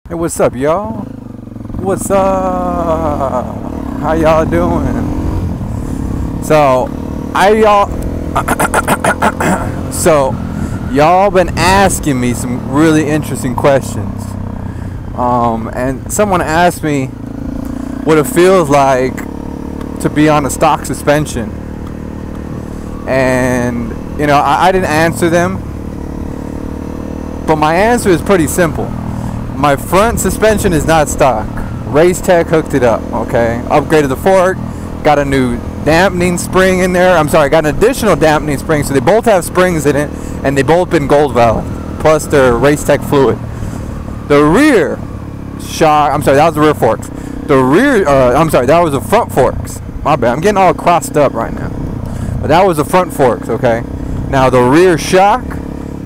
Hey, what's up, y'all? What's up? How y'all doing? So, y'all been asking me some really interesting questions. And someone asked me what it feels like to be on a stock suspension. And, you know, I didn't answer them. But my answer is pretty simple. My front suspension is not stock. Race Tech hooked it up, okay? Upgraded the fork, got a new dampening spring in there. I'm sorry, got an additional dampening spring, so they both have springs in it, and they both been gold valve, plus their Race Tech fluid. The rear shock, I'm sorry, that was the rear forks. The rear, I'm sorry, that was the front forks. My bad, I'm getting all crossed up right now. But that was the front forks, okay? Now the rear shock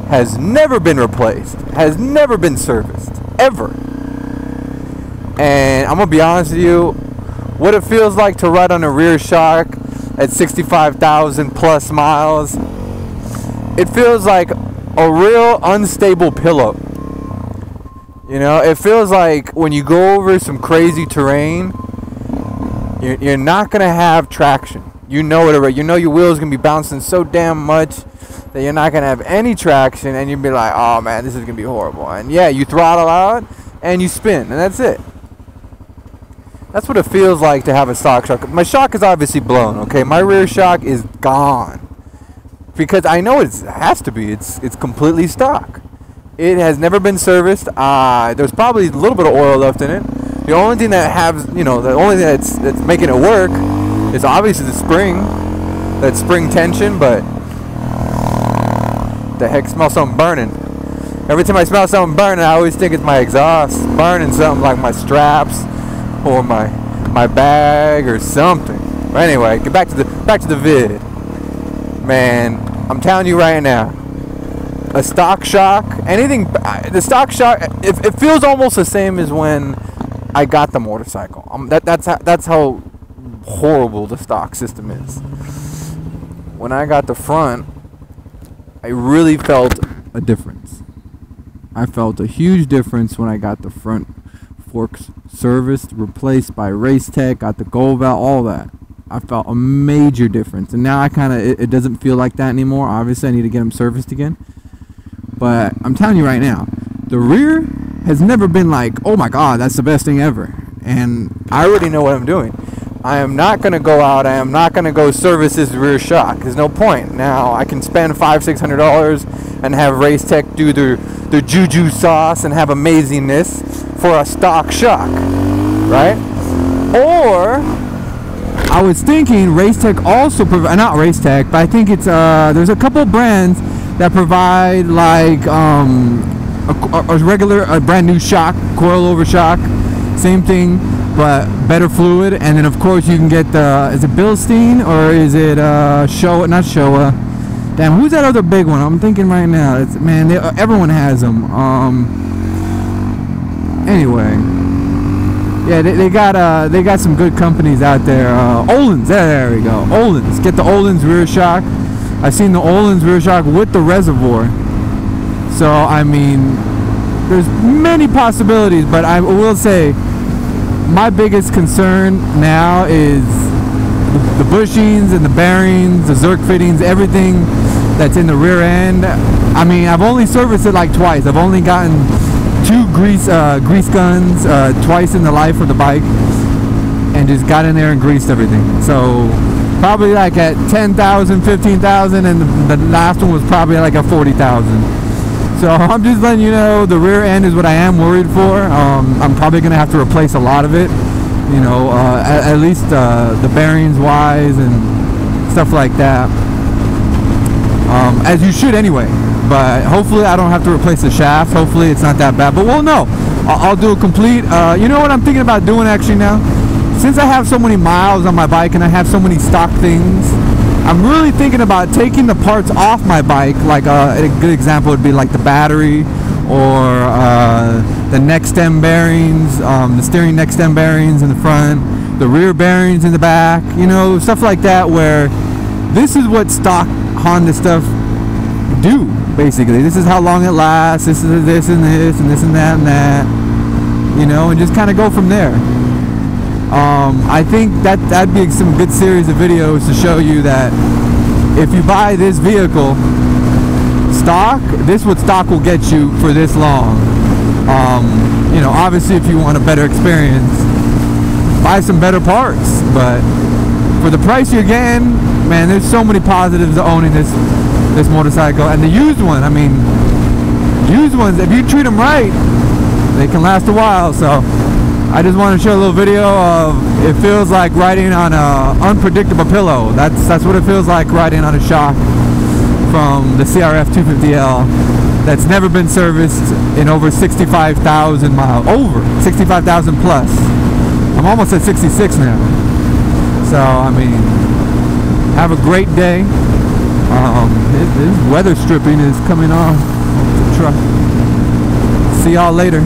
has never been replaced, has never been serviced. Ever. And I'm gonna be honest with you, what it feels like to ride on a rear shock at 65,000 plus miles, it feels like a real unstable pillow. You know, it feels like when you go over some crazy terrain, you're not gonna have traction. You know it already. You know your wheels gonna be bouncing so damn much that you're not gonna have any traction, and you'll be like, oh man, this is gonna be horrible. And yeah, you throttle out and you spin, and that's it. That's what it feels like to have a stock shock. My shock is obviously blown, okay? My rear shock is gone because I know it has to be. It's completely stock. It has never been serviced. There's probably a little bit of oil left in it. The only thing that the only thing that's making it work is obviously the spring, that spring tension, but the heck, smell something burning. Every time I smell something burning, I always think it's my exhaust burning something, like my straps or my bag or something. But anyway, get back to the vid. Man, I'm telling you right now, a stock shock, the stock shock, it feels almost the same as when I got the motorcycle. That's how horrible the stock system is. When I got the front, I really felt a difference. I felt a huge difference when I got the front forks serviced, replaced by Race Tech, got the gold valve, all that. I felt a major difference. And now it doesn't feel like that anymore. Obviously, I need to get them serviced again. But I'm telling you right now, the rear has never been like, oh my God, that's the best thing ever. And I already know what I'm doing. I am not going to go out. I am not going to go service this rear shock. There's no point. Now, I can spend $500-600 and have Race Tech do their juju sauce and have amazingness for a stock shock, right? Or, I was thinking Race Tech also provide, not Race Tech, but I think it's, there's a couple brands that provide like a brand new shock, coilover shock, same thing, but better fluid. And then of course you can get is it Bilstein or is it Showa? Not Showa. Damn, who's that other big one? I'm thinking right now. Everyone has them. Anyway, yeah, they got some good companies out there. Öhlins, there we go. Öhlins, get the Öhlins rear shock. I've seen the Öhlins rear shock with the reservoir. So I mean, there's many possibilities, but I will say, my biggest concern now is the bushings and the bearings, the Zerk fittings, everything that's in the rear end. I mean, I've only serviced it like twice. I've only gotten 2 grease guns twice in the life of the bike, and just got in there and greased everything. So probably like at 10,000, 15,000, and the last one was probably like at 40,000. So I'm just letting you know, the rear end is what I am worried for. I'm probably going to have to replace a lot of it, you know, at least the bearings wise and stuff like that. As you should anyway. But hopefully I don't have to replace the shaft. Hopefully it's not that bad. But we'll know. I'll do a complete, you know what I'm thinking about doing actually now? Since I have so many miles on my bike and I have so many stock things, I'm really thinking about taking the parts off my bike. Like a good example would be like the battery or the neck stem bearings, the steering neck stem bearings in the front, the rear bearings in the back, you know, stuff like that, where this is what stock Honda stuff do, basically. This is how long it lasts, this is this and this and this and that and that. know, and just kind of go from there. I think that'd be some good series of videos to show you that if you buy this vehicle stock, this what stock will get you for this long. You know, obviously if you want a better experience, buy some better parts, but for the price you're getting, man, there's so many positives to owning this motorcycle. And the used one, I mean, used ones, if you treat them right, they can last a while. So I just want to show a little video of, it feels like riding on a unpredictable pillow. That's what it feels like, riding on a shock from the CRF250L that's never been serviced in over 65,000 miles. Over 65,000 plus. I'm almost at 66 now. So, I mean, have a great day. This weather stripping is coming off the truck. See y'all later.